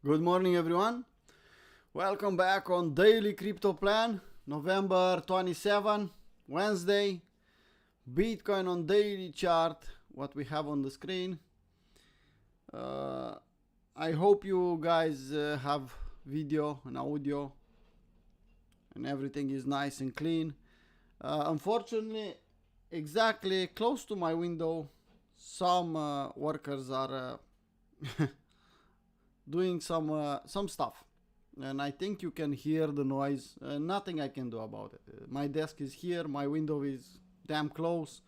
Good morning, everyone. Welcome back on Daily Crypto Plan, November 27, Wednesday. Bitcoin on daily chart, what we have on the screen. I hope you guys have video and audio and everything is nice and clean. Unfortunately, exactly close to my window, some workers are doing some stuff, and I think you can hear the noise. Nothing I can do about it. My desk is here, my window is damn close.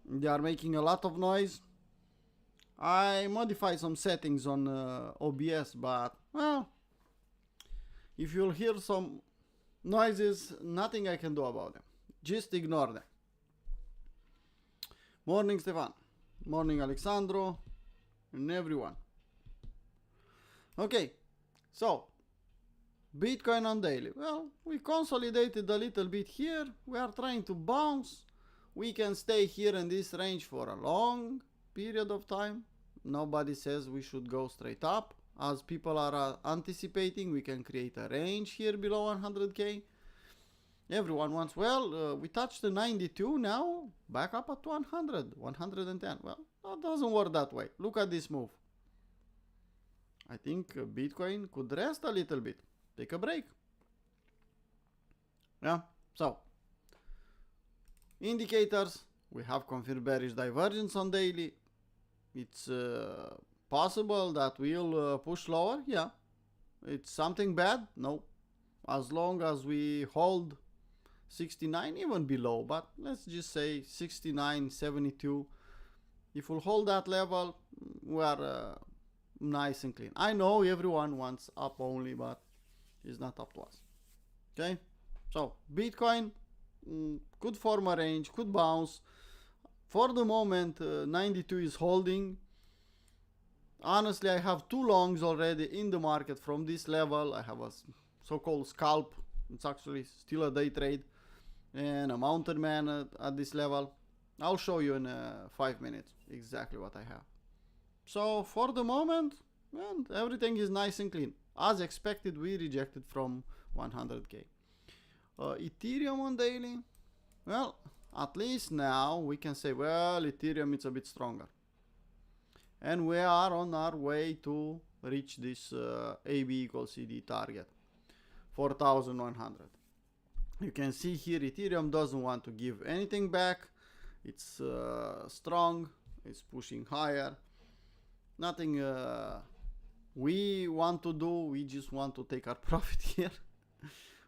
They are making a lot of noise. I modified some settings on OBS, but well, if you'll hear some noises, nothing I can do about them. Just ignore them. Morning, Stefan. Morning, Alexandro, and everyone. Okay, so Bitcoin on daily. Well, we consolidated a little bit here. We are trying to bounce. We can stay here in this range for a long period of time. Nobody says we should go straight up. As people are anticipating, we can create a range here below 100k. Everyone wants, well, we touched the 92, now back up at 100, 110. Well, that doesn't work that way. Look at this move. I think Bitcoin could rest a little bit, take a break. Yeah, so indicators, we have confirmed bearish divergence on daily. It's possible that we'll push lower. Yeah, it's something bad. No, as long as we hold 69, even below, but let's just say 69.72. If we'll hold that level, we are nice and clean. I know everyone wants up only, but it's not up to us. Okay, so Bitcoin could form a range, could bounce. For the moment, 92 is holding. Honestly, I have two longs already in the market from this level. I have a so-called scalp. It's actually still a day trade, and a mountain man at this level. I'll show you in 5 minutes exactly what I have. So for the moment, well, everything is nice and clean. As expected, we rejected from 100k. Ethereum on daily, well, at least now we can say, well, Ethereum is a bit stronger. And we are on our way to reach this AB equals CD target, 4,100. You can see here Ethereum doesn't want to give anything back. It's strong, it's pushing higher. Nothing we want to do, we just want to take our profit here.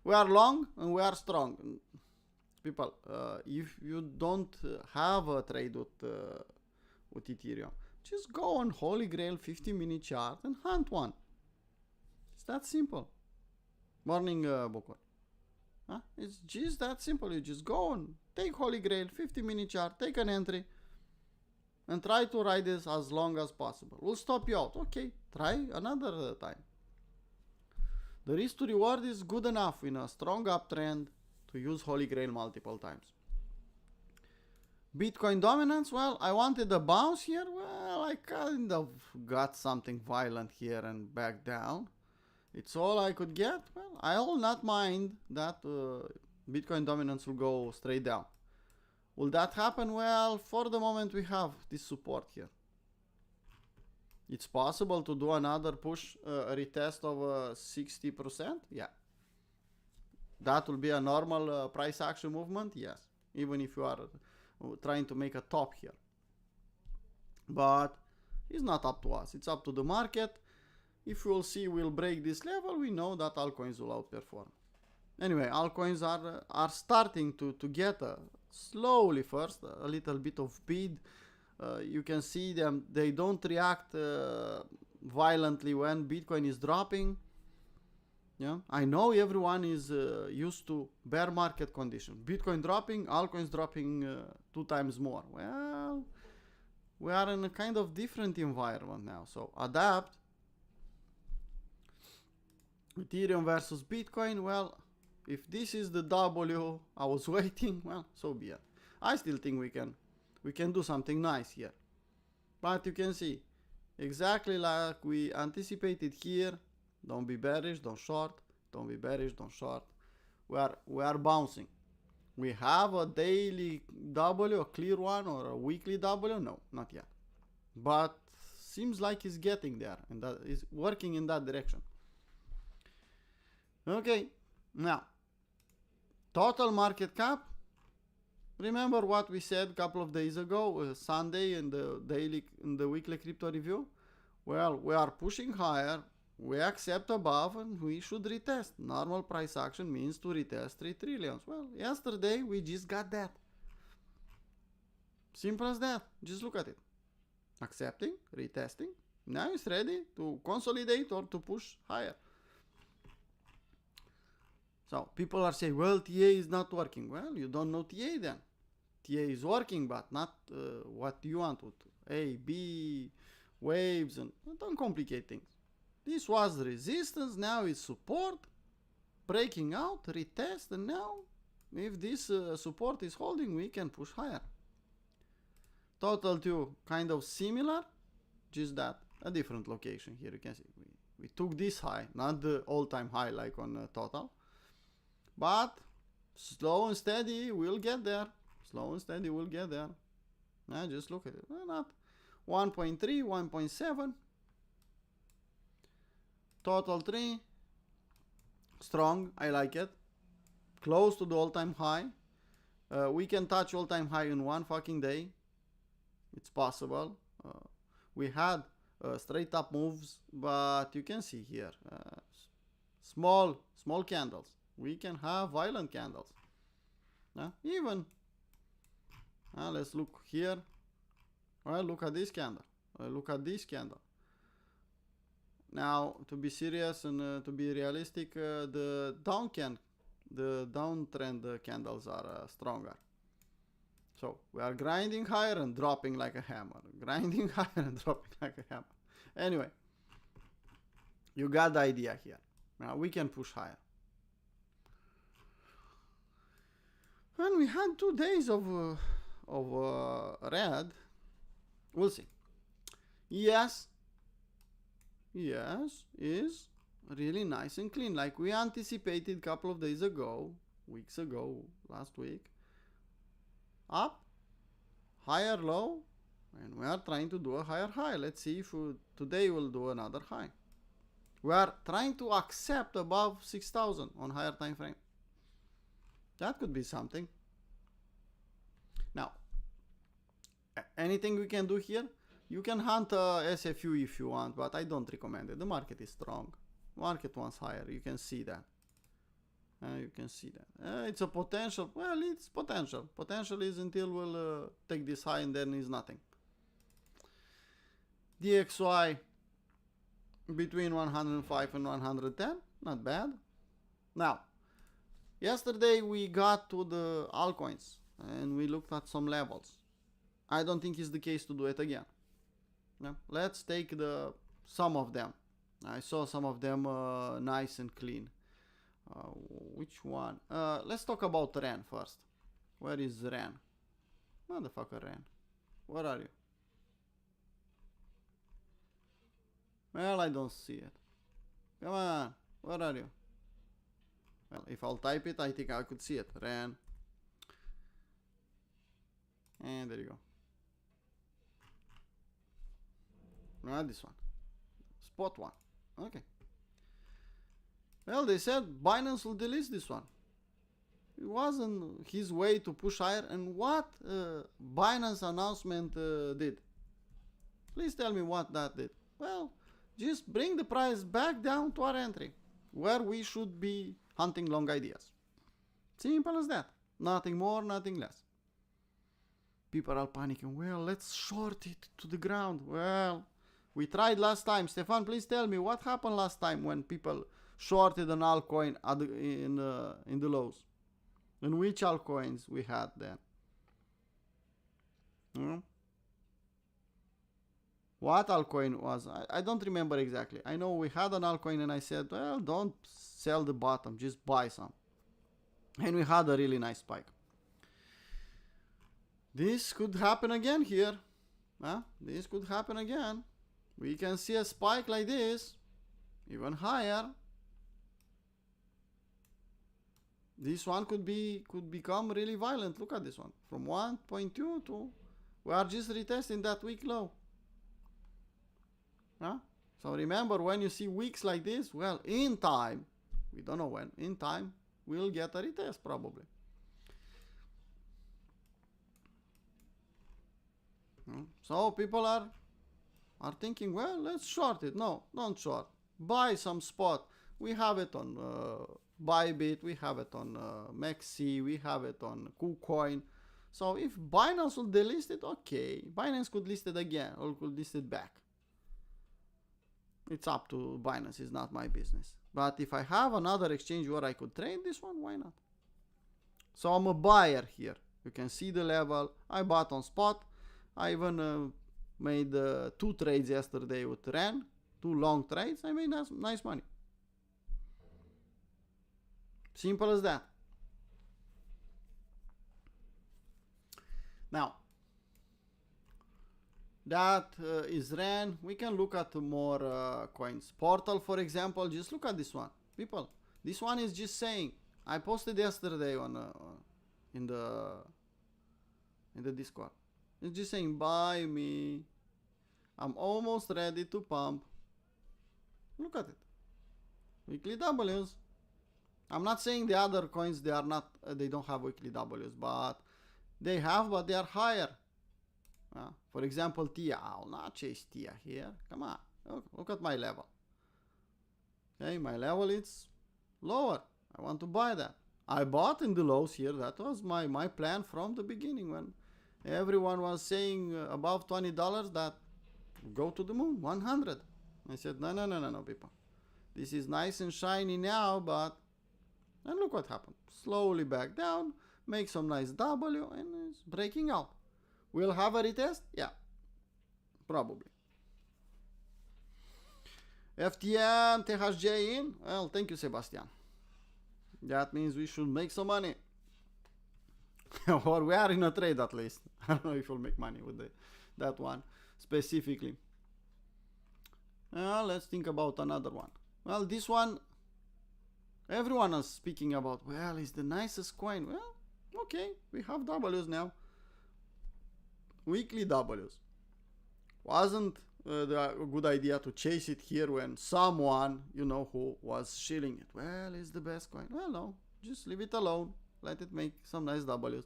We are long and we are strong. People, if you don't have a trade with Ethereum, just go on Holy Grail 50-minute chart and hunt one. It's that simple. Morning, Bukur. Huh? It's just that simple. You just go on, take Holy Grail 50-minute chart, take an entry, and try to ride this as long as possible. We'll stop you out. Okay, try another time. The risk to reward is good enough in a strong uptrend to use Holy Grail multiple times. Bitcoin dominance, well, I wanted a bounce here. Well, I kind of got something violent here and back down. It's all I could get. Well, I will not mind that Bitcoin dominance will go straight down. Will that happen? Well, for the moment we have this support here. It's possible to do another push, a retest of 60%. Yeah. That will be a normal price action movement. Yes. Even if you are trying to make a top here. But it's not up to us. It's up to the market. If we'll see we'll break this level, we know that altcoins will outperform. Anyway, altcoins are starting to get slowly first a little bit of bid. You can see them, they don't react violently when Bitcoin is dropping. Yeah, I know everyone is used to bear market condition. Bitcoin dropping, altcoins dropping 2 times more. Well, we are in a kind of different environment now, so adapt. Ethereum versus Bitcoin, well, if this is the W I was waiting, well, so be it. I still think we can do something nice here. But you can see exactly like we anticipated here. Don't be bearish, don't short. Don't be bearish, don't short. We are bouncing. We have a daily W, a clear one, or a weekly W? No, not yet. But seems like it's getting there, and that is working in that direction. Okay, now total market cap. Remember what we said a couple of days ago, Sunday in the weekly crypto review? Well, we are pushing higher. We accept above and we should retest. Normal price action means to retest 3 trillions. Well, yesterday we just got that. Simple as that. Just look at it. Accepting, retesting. Now it's ready to consolidate or to push higher. So people are saying, well, TA is not working. Well, you don't know TA then. TA is working, but not what you want with A, B, waves, and don't complicate things. This was resistance, now it's support, breaking out, retest, and now if this support is holding, we can push higher. Total 2, kind of similar, just that, a different location here. You can see we took this high, not the all-time high like on total, but slow and steady, we'll get there. Slow and steady, we'll get there. Now just look at it. Well, not 1.3, 1.7. Total 3. Strong, I like it. Close to the all-time high. We can touch all-time high in one fucking day. It's possible. We had straight up moves, but you can see here small candles. We can have violent candles. Even let's look here. Well, look at this candle. Look at this candle. Now, to be serious and to be realistic, the downtrend candles are stronger. So we are grinding higher and dropping like a hammer. Grinding higher and dropping like a hammer. Anyway, you got the idea here. Now we can push higher. And we had 2 days of red. We'll see. Yes, is really nice and clean, like we anticipated a couple of days ago, weeks ago, last week. Up, higher low, and we are trying to do a higher high. Let's see if today we'll do another high. We are trying to accept above 6,000 on higher time frame. That could be something. Now, anything we can do here? You can hunt SFU if you want, but I don't recommend it. The market is strong. Market wants higher. You can see that. It's a potential. Well, it's potential. Potential is until we'll take this high and then is nothing. DXY between 105 and 110. Not bad. Now, yesterday we got to the altcoins and we looked at some levels. I don't think it's the case to do it again. Yeah. Let's take some of them. I saw some of them nice and clean. Which one? Let's talk about REN first. Where is REN? Motherfucker REN. Where are you? Well, I don't see it. Come on. Where are you? Well, if I'll type it, I think I could see it. REN. And there you go. Not this one. Spot one. Okay. Well, they said Binance will delist this one. It wasn't his way to push higher. And what Binance announcement did? Please tell me what that did. Well, just bring the price back down to our entry, where we should be hunting long ideas. Simple as that. Nothing more, nothing less. People are panicking. Well, let's short it to the ground. Well, we tried last time. Stefan, please tell me what happened last time when people shorted an altcoin in the lows. And which altcoins we had then? What altcoin was? I don't remember exactly. I know we had an altcoin and I said, well, don't sell the bottom, just buy some. And we had a really nice spike. This could happen again here. This could happen again. we can see a spike like this, even higher. This one could become really violent. Look at this one. From 1.2 to, we are just retesting that week low. Huh? So remember, when you see weeks like this, well, in time, we don't know when, in time, we'll get a retest probably. So people are thinking, well, let's short it. No, don't short. Buy some spot. We have it on Bybit, we have it on Maxi, we have it on KuCoin. So if Binance will delist it, okay. Binance could list it again or could list it back. It's up to Binance, it's not my business. But if I have another exchange where I could trade this one, why not? So I'm a buyer here. You can see the level. I bought on spot. I even made 2 trades yesterday with REN. 2 long trades. I made nice money. Simple as that. Now, that is REN. We can look at more coins. Portal, for example, just look at this one. People, this one is just saying, I posted yesterday on in the Discord. It's just saying, buy me. I'm almost ready to pump. Look at it. Weekly W's. I'm not saying the other coins, they don't have weekly W's, but they have, but they are higher. For example, TIA. I'll not chase TIA here. Come on. Look at my level. Okay, my level is lower. I want to buy that. I bought in the lows here. That was my plan from the beginning, when everyone was saying above $20 that go to the moon, 100. I said, no, people. This is nice and shiny now, but, and look what happened. Slowly back down, make some nice W, and it's breaking out. We'll have a retest? Yeah, probably. FTM, THJ in? Well, thank you, Sebastian. That means we should make some money. Or we are in a trade at least. I don't know if we'll make money with that one specifically. Let's think about another one. Well, this one, everyone is speaking about, well, it's the nicest coin. Well, okay, we have W's now. Weekly W's. Wasn't a good idea to chase it here when someone, who was shilling it. Well, it's the best coin. Well, no, just leave it alone. Let it make some nice W's.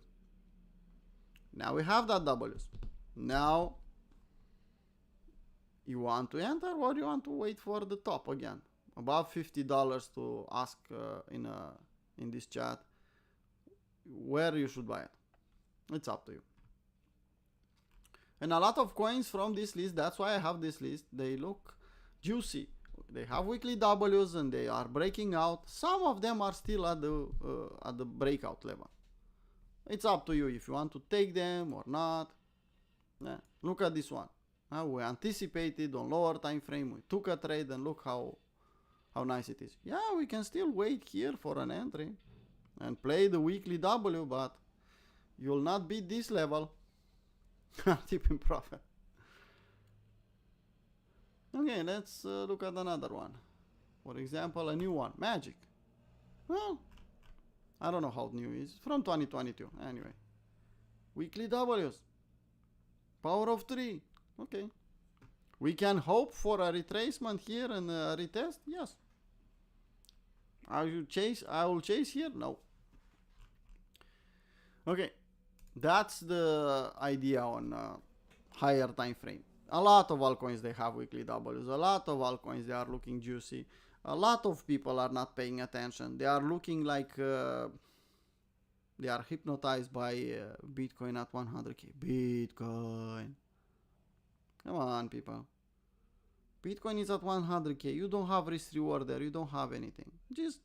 Now we have that W's. Now, you want to enter or you want to wait for the top again? Above $50 to ask in this chat where you should buy it. It's up to you. And a lot of coins from this list, that's why I have this list, they look juicy. They have weekly W's and they are breaking out. Some of them are still at the breakout level. It's up to you if you want to take them or not. Yeah. Look at this one. We anticipated on lower time frame. We took a trade and look how nice it is. Yeah, we can still wait here for an entry and play the weekly W, but you'll not beat this level. Tip in profit. Okay, let's look at another one. For example, a new one, Magic. Well, I don't know how new it is. From 2022, anyway. Weekly W's. Power of 3. Okay. We can hope for a retracement here and a retest? Yes. I will chase here? No. Okay. That's the idea on higher time frame. A lot of altcoins, they have weekly W's. A lot of altcoins, they are looking juicy. A lot of people are not paying attention. They are looking like they are hypnotized by Bitcoin at 100K. Bitcoin. Come on, people. Bitcoin is at 100K. You don't have risk reward there. You don't have anything. Just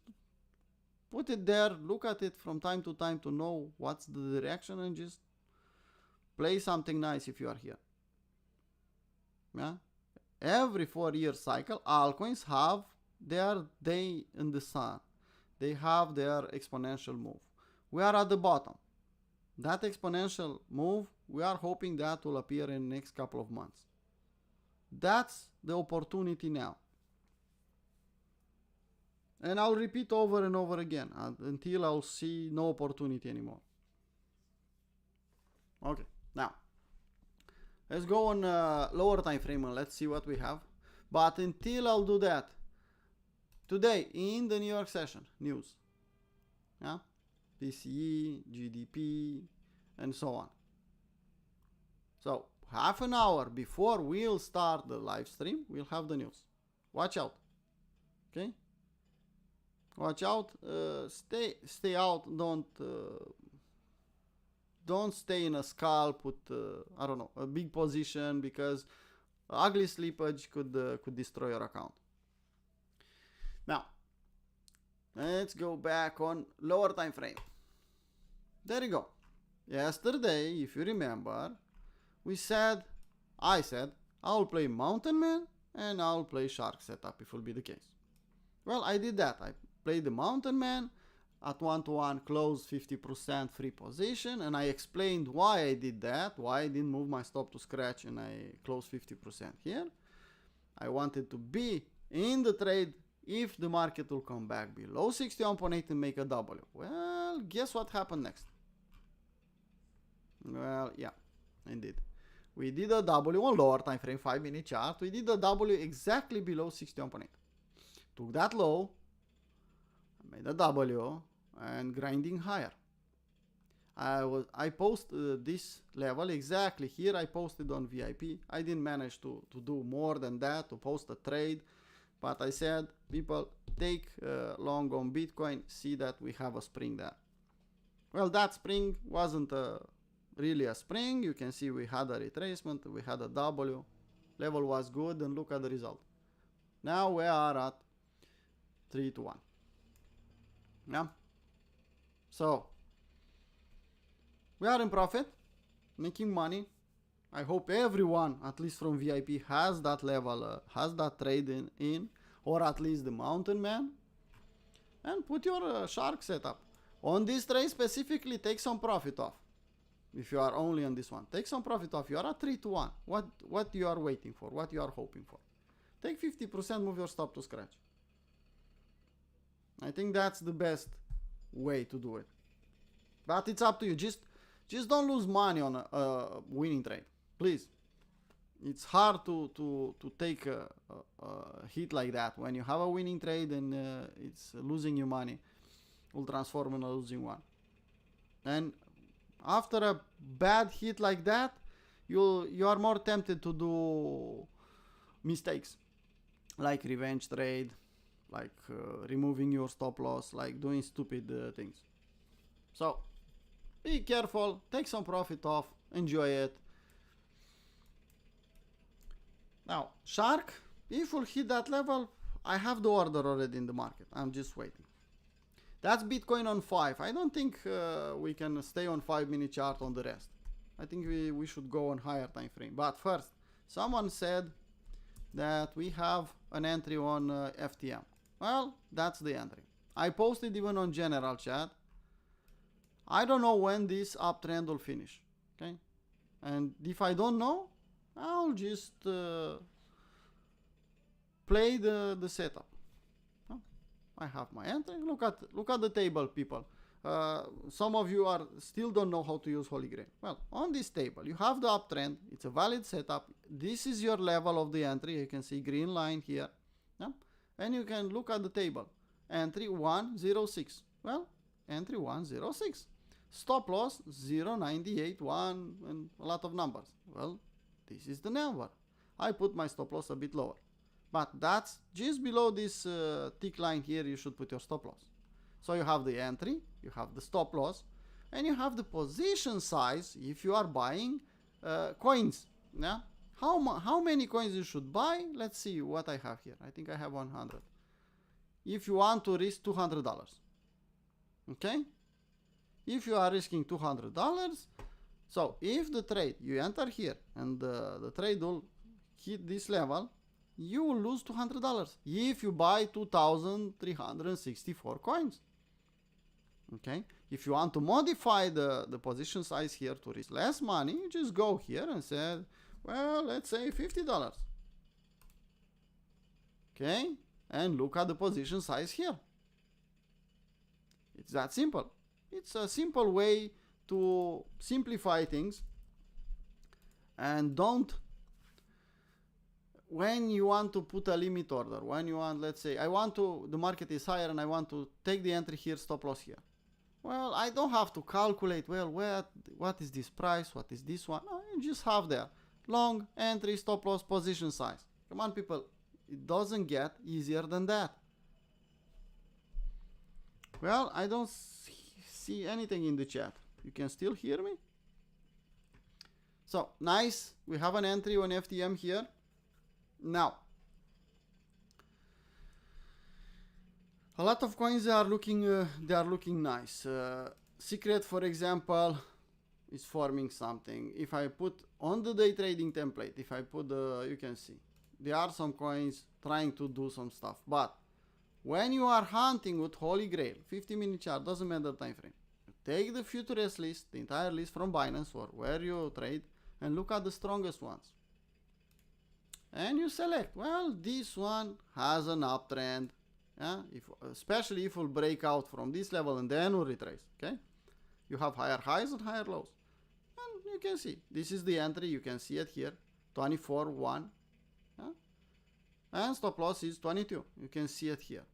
put it there. Look at it from time to time to know what's the direction and just play something nice if you are here. Yeah? Every 4-year cycle, altcoins have their day in the sun. They have their exponential move. We are at the bottom. That exponential move, we are hoping that will appear in the next couple of months. That's the opportunity now. And I'll repeat over and over again until I'll see no opportunity anymore. Okay, now let's go on lower time frame and let's see what we have. But until I'll do that, today in the New York session news, yeah, PCE, GDP, and so on. So half an hour before we'll start the live stream, we'll have the news. Watch out. Okay? Watch out. Stay out. Don't stay in a scalp with I don't know, a big position, because ugly slippage could destroy your account. Now, let's go back on lower time frame. There you go. Yesterday, if you remember, I said, I'll play Mountain Man and I'll play Shark setup if it will be the case. Well, I did that. I played the Mountain Man at 1-to-1, closed 50% free position, and I explained why I did that, why I didn't move my stop to scratch and I closed 50% here. I wanted to be in the trade if the market will come back below 61.8 and make a W. Well, guess what happened next? Well, yeah, indeed. We did a W on lower time frame, 5-minute chart. We did a W exactly below 61.8. Took that low, made a W, and grinding higher. I posted this level exactly here. I posted on VIP. I didn't manage to do more than that, to post a trade, but I said, people, take long on Bitcoin, see that we have a spring there. Well, that spring wasn't really a spring. You can see we had a retracement, we had a W, level was good, and look at the result. Now we are at 3-to-1. Yeah. So we are in profit, making money. I hope everyone, at least from VIP, has that level, has that trade in, or at least the Mountain Man. And put your Shark setup. On this trade specifically, take some profit off. If you are only on this one, take some profit off. You are at 3-to-1. What you are waiting for? What you are hoping for? Take 50%, move your stop to scratch. I think that's the best way to do it. But it's up to you. Just don't lose money on a winning trade, please. It's hard to take a hit like that when you have a winning trade and it's losing you money. Will transform in a losing one. And after a bad hit like that, you are more tempted to do mistakes, like revenge trade, like removing your stop loss, like doing stupid things. So be careful, take some profit off, enjoy it. Now, Shark, if we'll hit that level, I have the order already in the market. I'm just waiting. That's Bitcoin on 5. I don't think we can stay on 5-minute chart on the rest. I think we should go on higher time frame. But first, someone said that we have an entry on FTM. Well, that's the entry. I posted even on general chat. I don't know when this uptrend will finish. Okay, and if I don't know, I'll just play the setup. I have my entry. Look at the table, people. Some of you still don't know how to use Holy Grail. Well, on this table, you have the uptrend. It's a valid setup. This is your level of the entry. You can see green line here. Yeah? And you can look at the table. Entry 106. Well, entry 106. Stop loss 0.981 and a lot of numbers. Well, this is the number. I put my stop loss a bit lower. But that's just below this tick line here. You should put your stop loss. So you have the entry, you have the stop loss, and you have the position size if you are buying coins. Yeah? How many coins you should buy? Let's see what I have here. I think I have 100. If you want to risk $200. Okay? If you are risking $200, so if the trade, you enter here and the trade will hit this level, you will lose $200 if you buy 2,364 coins. Okay, if you want to modify the position size here to risk less money, you just go here and say, well, let's say $50. Okay, and look at the position size here. It's that simple. It's a simple way to simplify things. And don't, when you want to put a limit order, when you want, let's say, the market is higher and I want to take the entry here, stop loss here. Well, I don't have to calculate, well, what is this price, what is this one? No, you just have there. Long, entry, stop loss, position size. Come on, people. It doesn't get easier than that. Well, I don't see anything in the chat. You can still hear me? So, nice. We have an entry on FTM here. Now, a lot of coins they are looking nice. Secret, for example, is forming something. If I put on the day trading template, if I put you can see there are some coins trying to do some stuff. But when you are hunting with Holy Grail, 50-minute chart, doesn't matter time frame. You take the futurist list, the entire list from Binance or where you trade, and look at the strongest ones. And you select, well, this one has an uptrend. Yeah? Especially if it will break out from this level and then will retrace. Okay? You have higher highs and higher lows. And you can see, this is the entry, you can see it here, 24.1. Yeah? And stop loss is 22. You can see it here.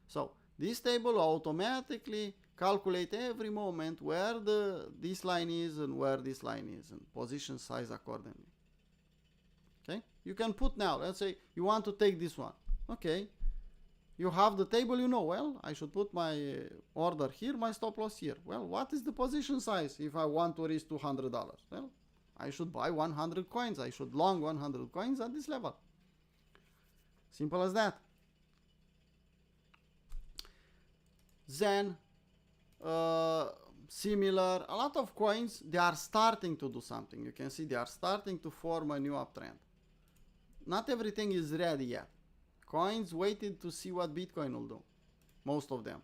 So this table automatically calculate every moment where this line is and where this line is and position size accordingly. Okay? You can put now, let's say you want to take this one. Okay. You have the table, you know, well, I should put my order here, my stop loss here. Well, what is the position size if I want to reach $200? Well, I should buy 100 coins. I should long 100 coins at this level. Simple as that. Then, similar, a lot of coins, they are starting to do something. You can see they are starting to form a new uptrend. Not everything is ready yet. Coins waited to see what Bitcoin will do. Most of them.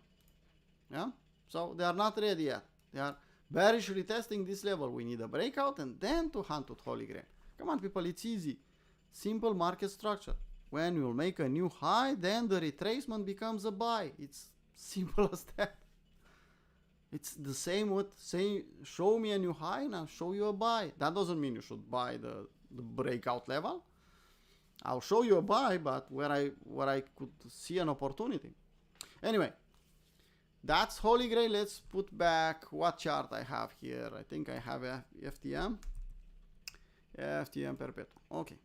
Yeah? So they are not ready yet. They are bearish retesting this level. We need a breakout and then to hunt with Holy Grail. Come on, people, it's easy. Simple market structure. When you make a new high, then the retracement becomes a buy. It's simple as that. It's the same with saying, show me a new high and I'll show you a buy. That doesn't mean you should buy the breakout level. I'll show you a buy, but where I could see an opportunity. Anyway, that's Holy Grail. Let's put back what chart I have here. I think I have FTM. FTM perpetual. Okay.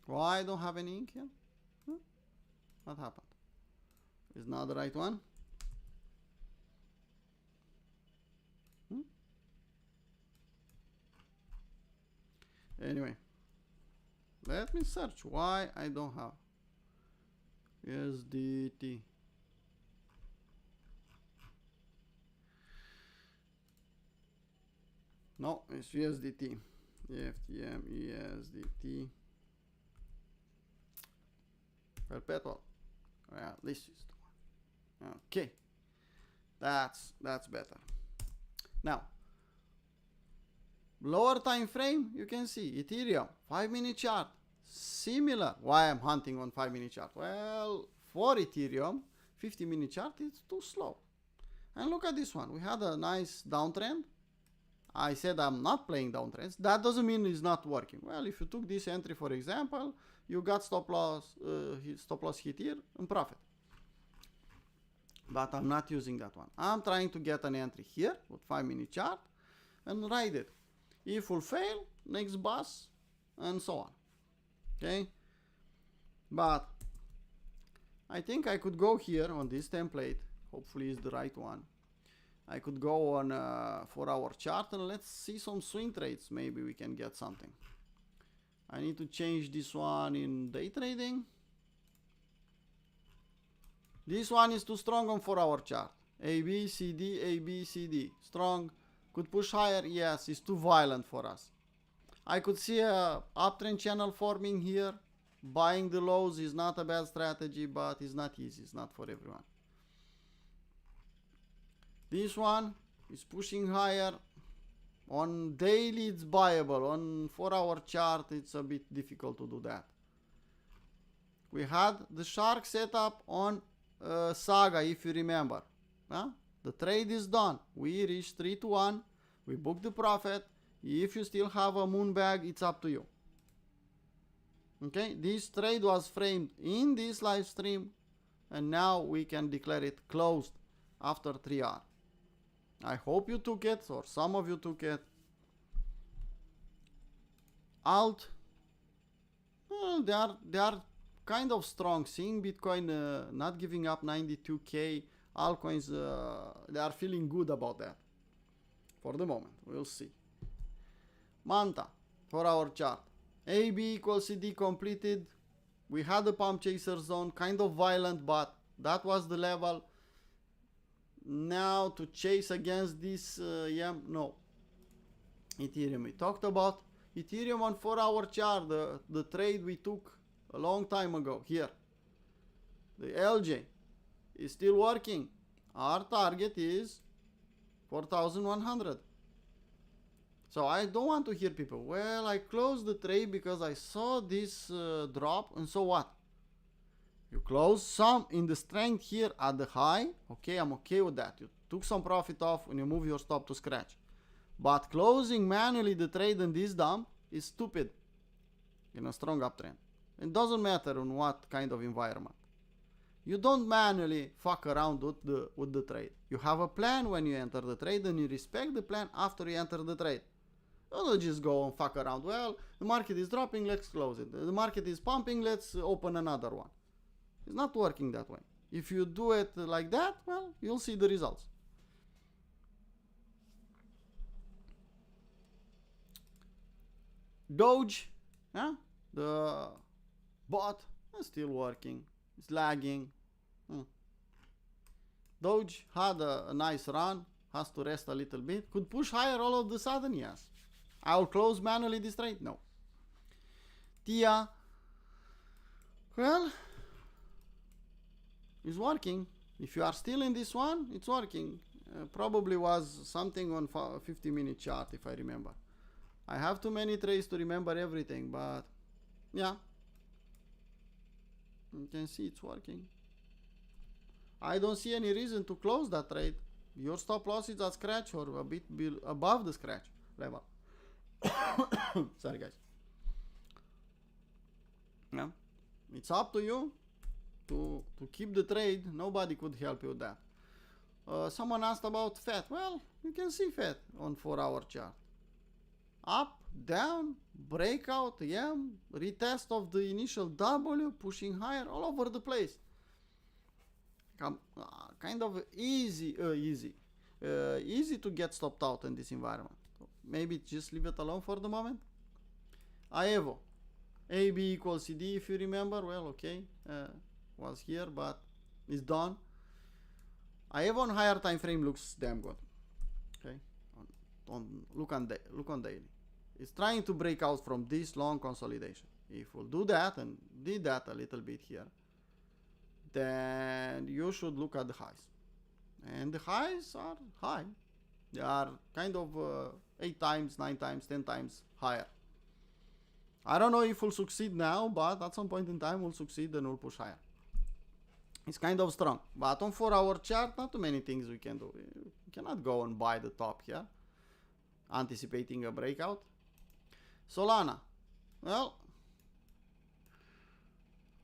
Why I don't have any ink here? What happened? Is not the right one? Anyway, let me search why I don't have USDT. No, it's USDT. FTM USDT perpetual. Yeah, this is the one. Okay, that's better. Now, lower time frame, you can see Ethereum 5-minute chart, similar. Why I'm hunting on 5-minute chart? Well, for Ethereum 50-minute chart is too slow. And look at this one. We had a nice downtrend. I said I'm not playing downtrends. That doesn't mean it's not working. Well, if you took this entry, for example, you got stop loss hit here and profit. But I'm not using that one. I'm trying to get an entry here with 5-minute chart and ride it. If will fail, next bus, and so on. Okay? But I think I could go here on this template. Hopefully it's the right one. I could go on 4-hour chart and let's see some swing trades. Maybe we can get something. I need to change this one in day trading. This one is too strong on 4-hour chart. A, B, C, D, A, B, C, D. Strong. Could push higher? Yes, it's too violent for us. I could see a uptrend channel forming here. Buying the lows is not a bad strategy, but it's not easy. It's not for everyone. This one is pushing higher. On daily it's buyable. On 4-hour chart it's a bit difficult to do that. We had the shark setup on Saga, if you remember. Huh? The trade is done. We reached 3 to 1. We booked the profit. If you still have a moon bag, it's up to you. Okay, this trade was framed in this live stream, and now we can declare it closed after 3 hours. I hope you took it, or some of you took it. Alt, well, they are kind of strong. Seeing Bitcoin not giving up 92k, altcoins, they are feeling good about that. For the moment, we'll see. Manta, 4-hour chart. AB equals CD completed. We had the pump chaser zone, kind of violent, but that was the level. Now to chase against this, no. Ethereum, we talked about Ethereum on 4-hour chart, the trade we took a long time ago here. The LJ is still working. Our target is 4,100. So I don't want to hear people, well, I closed the trade because I saw this drop, and so what? You close some in the strength here at the high, okay, I'm okay with that. You took some profit off and you move your stop to scratch. But closing manually the trade in this dump is stupid in a strong uptrend. It doesn't matter in what kind of environment. You don't manually fuck around with the trade. You have a plan when you enter the trade, and you respect the plan after you enter the trade. Don't just go and fuck around. Well, the market is dropping, let's close it. The market is pumping, let's open another one. It's not working that way. If you do it like that, well, you'll see the results. Doge, yeah? The bot is still working. It's lagging. Doge had a nice run, has to rest a little bit. Could push higher all of a sudden, yes. I'll close manually this trade, no. TIA, well, it's working. If you are still in this one, it's working. Probably was something on 50-minute chart, if I remember. I have too many trades to remember everything, but yeah. You can see it's working. I don't see any reason to close that trade. Your stop loss is at scratch or a bit above the scratch level. Sorry, guys. Yeah. It's up to you to keep the trade. Nobody could help you with that. Someone asked about FET. Well, you can see FET on 4-hour chart. Up, down, breakout, retest of the initial W, pushing higher, all over the place. Kind of easy to get stopped out in this environment. So maybe just leave it alone for the moment. Aevo, AB equals CD, if you remember. Well, okay, was here, but it's done. Aevo on higher time frame looks damn good. Okay, look on daily. It's trying to break out from this long consolidation. If we'll do that, and did that a little bit here, then you should look at the highs. And the highs are high. They are kind of 8 times, 9 times, 10 times higher. I don't know if we'll succeed now, but at some point in time we'll succeed and we'll push higher. It's kind of strong. But on 4-hour chart, not too many things we can do. You cannot go and buy the top here, anticipating a breakout. Solana. Well,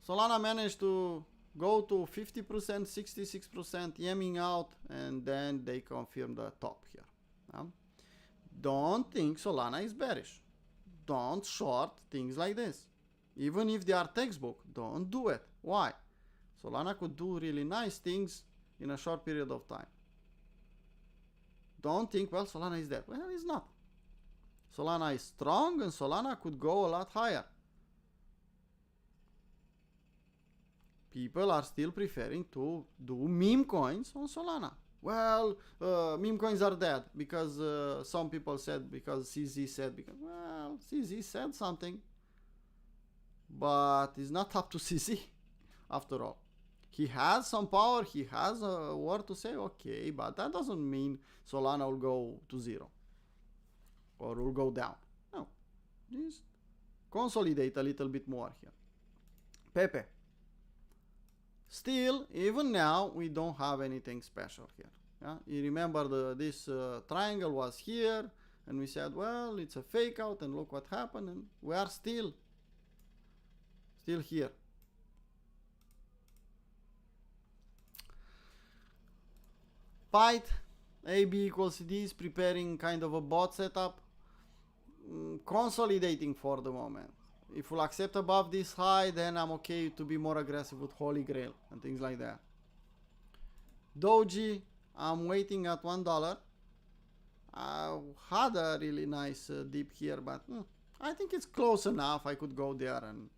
Solana managed to go to 50%, 66%, yamming out, and then they confirmed the top here. Don't think Solana is bearish. Don't short things like this. Even if they are textbook, don't do it. Why? Solana could do really nice things in a short period of time. Don't think, well, Solana is dead. Well, it's not. Solana is strong, and Solana could go a lot higher. People are still preferring to do meme coins on Solana. Well, meme coins are dead because some people said, because CZ said, because, well, CZ said something. But it's not up to CZ, after all. He has some power, he has a word to say, okay, but that doesn't mean Solana will go to zero. or will go down. No, just consolidate a little bit more here. Pepe. Still, even now, we don't have anything special here. Yeah? You remember this triangle was here, and we said, well, it's a fake out, and look what happened, and we are still here. Pyth, AB equals CD is preparing kind of a bot setup, consolidating for the moment. If we'll accept above this high, then I'm okay to be more aggressive with Holy Grail and things like that. Doji, I'm waiting at $1. I had a really nice dip here, but I think it's close enough. I could go there and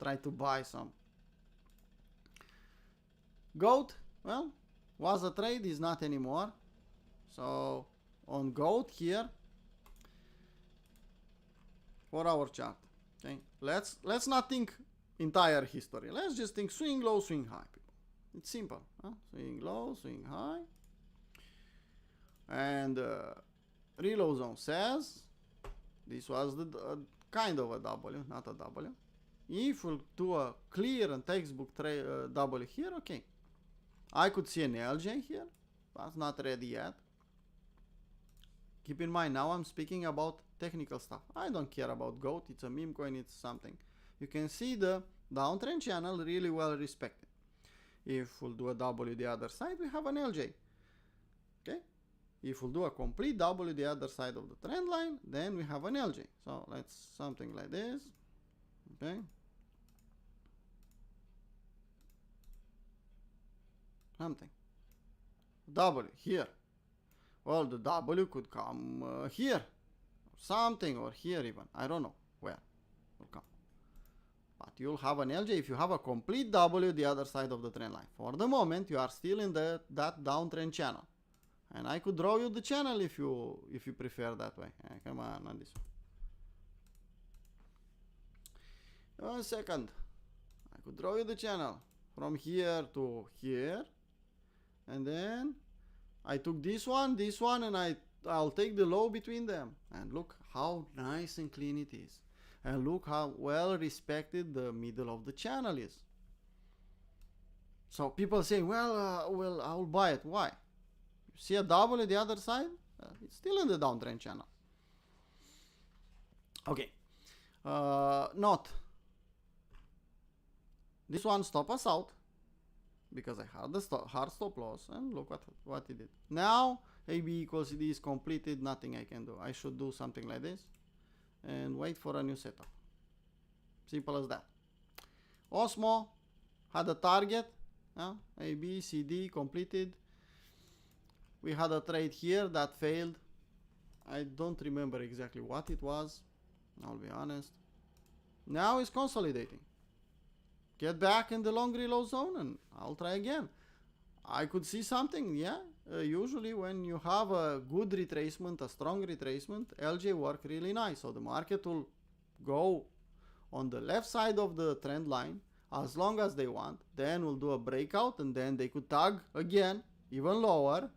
try to buy some. Goat, well, was a trade, is not anymore. So on goat here, for our chart. Okay, let's not think entire history. Let's just think swing low, swing high, people. It's simple. Huh? Swing low, swing high. And reload zone says this was the kind of a W, not a W. If we'll do a clear and textbook W here, okay. I could see an LJ here, but not ready yet. Keep in mind, now I'm speaking about technical stuff. I don't care about GOAT, it's a meme coin, it's something. You can see the downtrend channel really well respected. If we'll do a W the other side, we have an LJ. Okay? If we'll do a complete W the other side of the trend line, then we have an LJ. So let's something like this. Okay? Something. W here. Well, the W could come here. Or something, or here even. I don't know where it will come. But you'll have an LJ if you have a complete W the other side of the trend line. For the moment, you are still in that downtrend channel. And I could draw you the channel if you prefer that way. Come on this one. 1 second. I could draw you the channel from here to here. And then I took this one, and I'll take the low between them. And look how nice and clean it is. And look how well respected the middle of the channel is. So people say, well, I'll buy it. Why? You see a double at the other side? It's still in the downtrend channel. Okay. Not. This one stop us out. Because I had the hard stop loss, and look what it did. Now AB equals CD is completed, nothing I can do. I should do something like this and wait for a new setup. Simple as that. Osmo had a target, AB, CD completed. We had a trade here that failed. I don't remember exactly what it was, I'll be honest. Now it's consolidating. Get back in the long reload zone and I'll try again. I could see something, yeah. Usually when you have a good retracement, a strong retracement, LJ work really nice. So the market will go on the left side of the trend line as long as they want. Then we'll do a breakout and then they could tag again, even lower.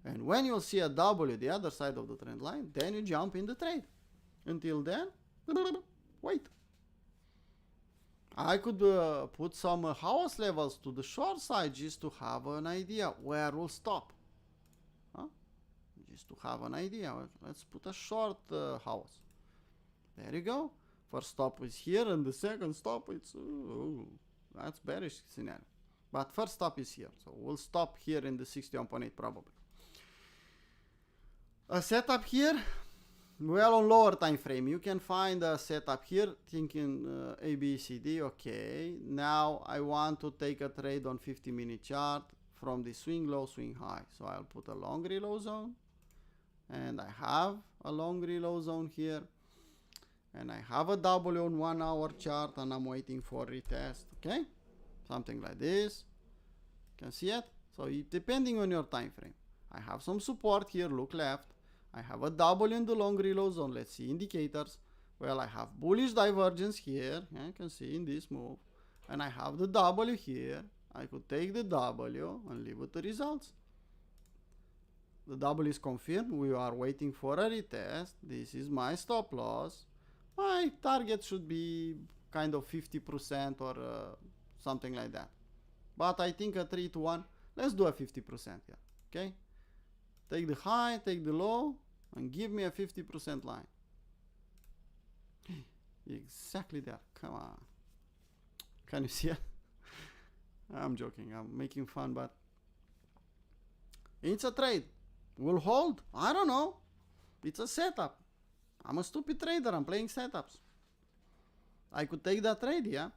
And when you'll see a W the other side of the trend line, then you jump in the trade. Until then, wait. I could put some house levels to the short side just to have an idea where we'll stop. Just to have an idea. Let's put a short house. There you go. First stop is here and the second stop it's... that's bearish scenario. But first stop is here. So we'll stop here in the 61.8 probably. A setup here. Well, on lower time frame, you can find a setup here, thinking ABCD, okay. Now I want to take a trade on 50-minute chart from the swing low, swing high. So I'll put a long reload zone, and I have a long reload zone here, and I have a W on 1 hour chart, and I'm waiting for retest, okay? Something like this. Can see it? So depending on your time frame, I have some support here, look left. I have a W in the long reload zone. Let's see indicators. Well, I have bullish divergence here. You can see in this move. And I have the W here. I could take the W and leave with the results. The double is confirmed. We are waiting for a retest. This is my stop loss. My target should be kind of 50% or something like that. But I think a 3 to 1. Let's do a 50% here. Okay? Take the high, take the low, and give me a 50% line. Exactly there. Come on. Can you see it? I'm joking. I'm making fun, but it's a trade. Will hold? I don't know. It's a setup. I'm a stupid trader. I'm playing setups. I could take that trade, yeah?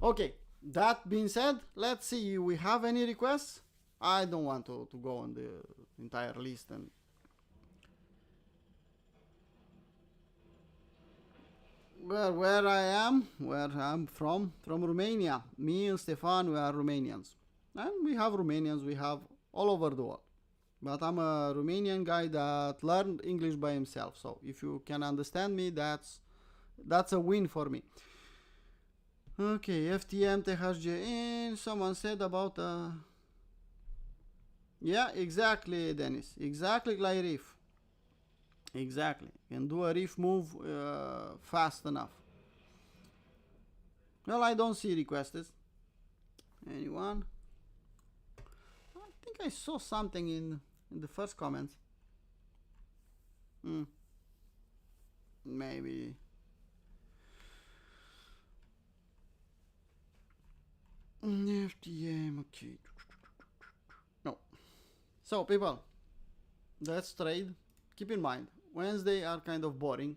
Okay. That being said, let's see. We have any requests? I don't want to go on the entire list and where I'm from Romania. Me and Stefan, we are Romanians. And we have Romanians, we have all over the world. But I'm a Romanian guy that learned English by himself. So if you can understand me, that's a win for me. Okay, FTM, THG, someone said about yeah, exactly, Dennis. Exactly like Reef. Exactly. Can do a Reef move fast enough. Well, I don't see requested. Anyone? I think I saw something in the first comments. Maybe. FTM, okay. No. So, people, let's trade. Keep in mind, Wednesday are kind of boring.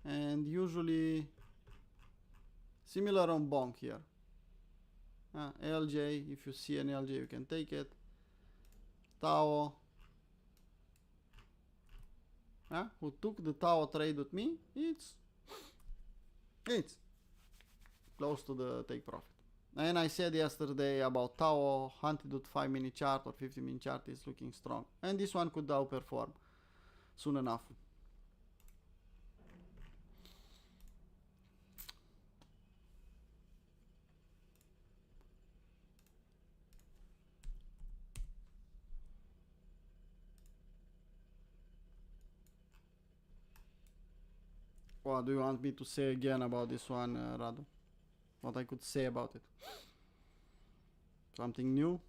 And usually similar on bonk here. LJ, if you see an LJ, you can take it. Tao, who took the Tao trade with me, it's close to the take profit. And I said yesterday about Tao, hunted with 5-minute chart or 50-minute chart is looking strong. And this one could outperform soon enough. What do you want me to say again about this one, Radu? What I could say about it? Something new?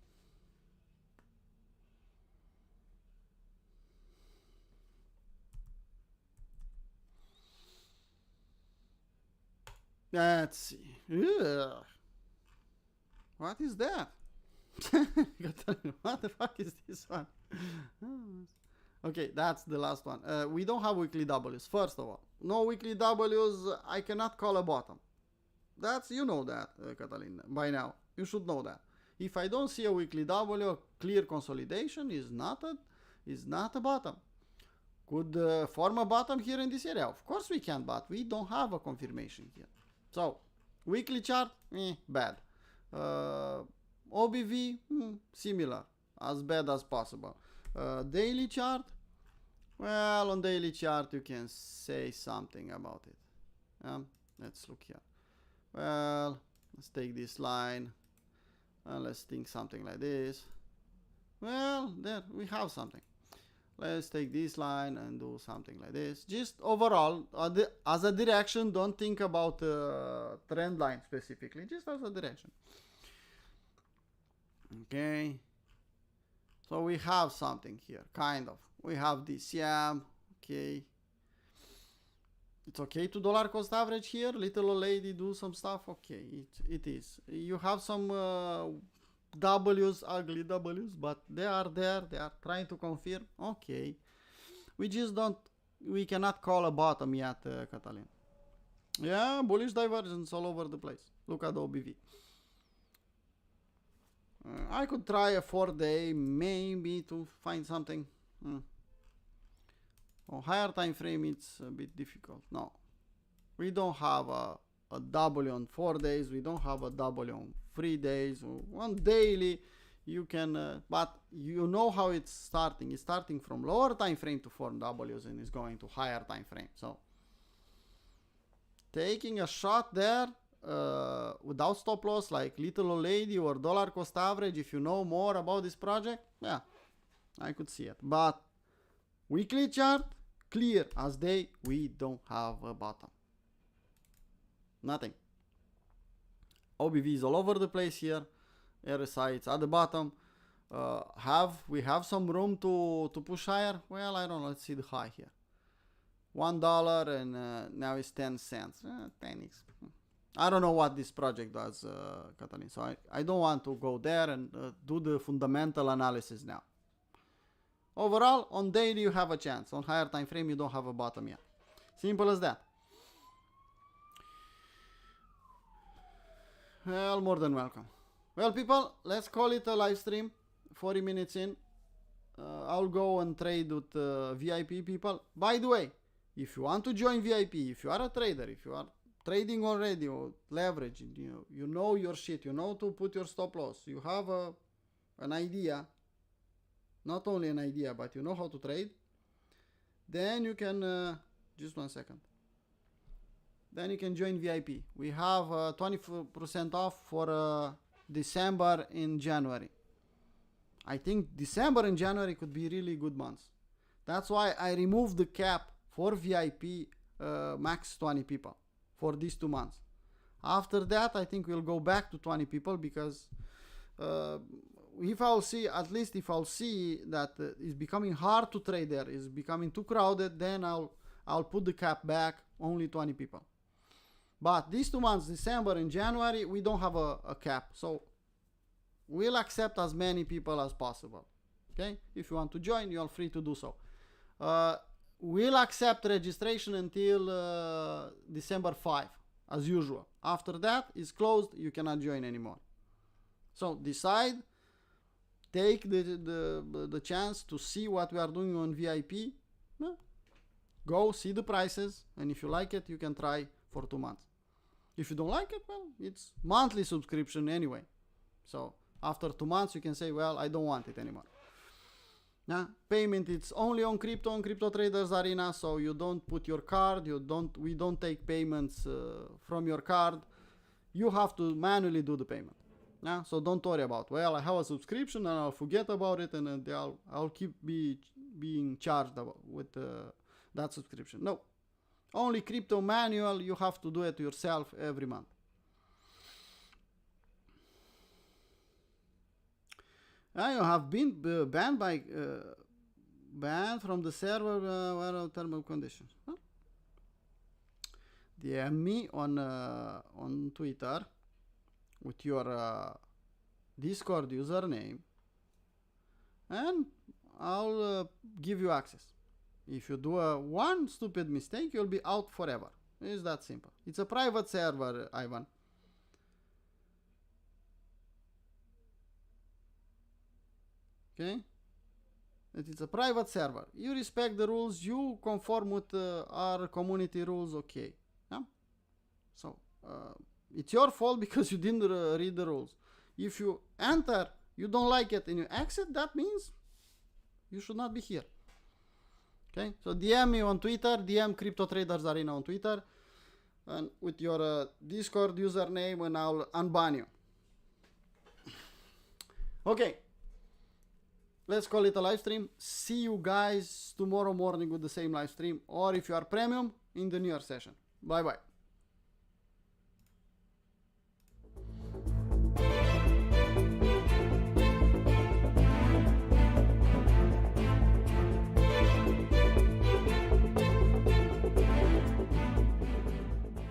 Let's see. Ugh. What is that? What the fuck is this one? Okay, that's the last one. We don't have weekly Ws, first of all. No weekly Ws, I cannot call a bottom. You know that, Catalin, by now. You should know that. If I don't see a weekly W, clear consolidation is not a bottom. Could form a bottom here in this area? Of course we can, but we don't have a confirmation here. So, weekly chart, bad. OBV, similar, as bad as possible. Daily chart, well, on daily chart you can say something about it. Let's look here. Well, let's take this line and let's think something like this. Well, there we have something. Let's take this line and do something like this. Just overall, as a direction, don't think about trend line specifically, just as a direction. Okay. So we have something here, kind of. We have this, yeah, okay. It's okay to dollar cost average here. Little old lady do some stuff. Okay, it is. You have some W's, ugly W's, but they are there. They are trying to confirm. Okay. We cannot call a bottom yet, Catalin. Yeah, bullish divergence all over the place. Look at the OBV. I could try a 4-day maybe to find something. On higher time frame it's a bit difficult. No, we don't have a W on 4 days. We don't have a W on 3 days. On daily you can, but you know how it's starting. It's starting from lower time frame to form W's and it's going to higher time frame. So taking a shot there without stop loss, like Little Old Lady or dollar cost average, if you know more about this project, yeah, I could see it. But weekly chart, clear as day, we don't have a bottom. Nothing. OBV is all over the place here. RSI, it's at the bottom. We have some room to push higher? Well, I don't know. Let's see the high here. $1 and now it's 10 cents. 10x. I don't know what this project does, Catalin. So I don't want to go there and do the fundamental analysis now. Overall, on daily you have a chance. On higher time frame you don't have a bottom yet. Simple as that. Well, more than welcome. Well, people, let's call it a live stream. 40 minutes in. I'll go and trade with VIP people. By the way, if you want to join VIP, if you are a trader, if you are trading already or leverage, you know your shit, you know to put your stop loss, you have an idea, not only an idea, but you know how to trade, then you can, just 1 second, then you can join VIP. We have 20% off for December and January. I think December and January could be really good months. That's why I removed the cap for VIP max 20 people for these 2 months. After that, I think we'll go back to 20 people because if I'll see, at least if I'll see that it's becoming hard to trade there, it's becoming too crowded, then I'll put the cap back, only 20 people. But these 2 months, December and January, we don't have a cap. So we'll accept as many people as possible. Okay? If you want to join, you're free to do so. We'll accept registration until December 5, as usual. After that, it's closed. You cannot join anymore. So decide, take the chance to see what we are doing on VIP. Go see the prices, and if you like it, you can try for 2 months. If you don't like it, well, it's monthly subscription anyway. So after 2 months, you can say, well, I don't want it anymore. Payment, it's only on Crypto Traders Arena, so you don't put your card, we don't take payments from your card. You have to manually do the payment. So don't worry about, well, I have a subscription and I'll forget about it and I'll keep being charged with that subscription. No, only crypto manual, you have to do it yourself every month. You have been banned from the server where thermal conditions. Huh? DM me on Twitter with your Discord username, and I'll give you access. If you do one stupid mistake, you'll be out forever. It's that simple. It's a private server, Ivan. Okay? It's a private server. You respect the rules, you conform with our community rules, okay. Yeah? So, it's your fault because you didn't read the rules. If you enter, you don't like it, and you exit, that means you should not be here. Okay? So DM me on Twitter, DM Crypto Traders Arena on Twitter, and with your Discord username, and I'll unban you. Okay. Let's call it a live stream. See you guys tomorrow morning with the same live stream, or if you are premium, in the New Year session. Bye bye.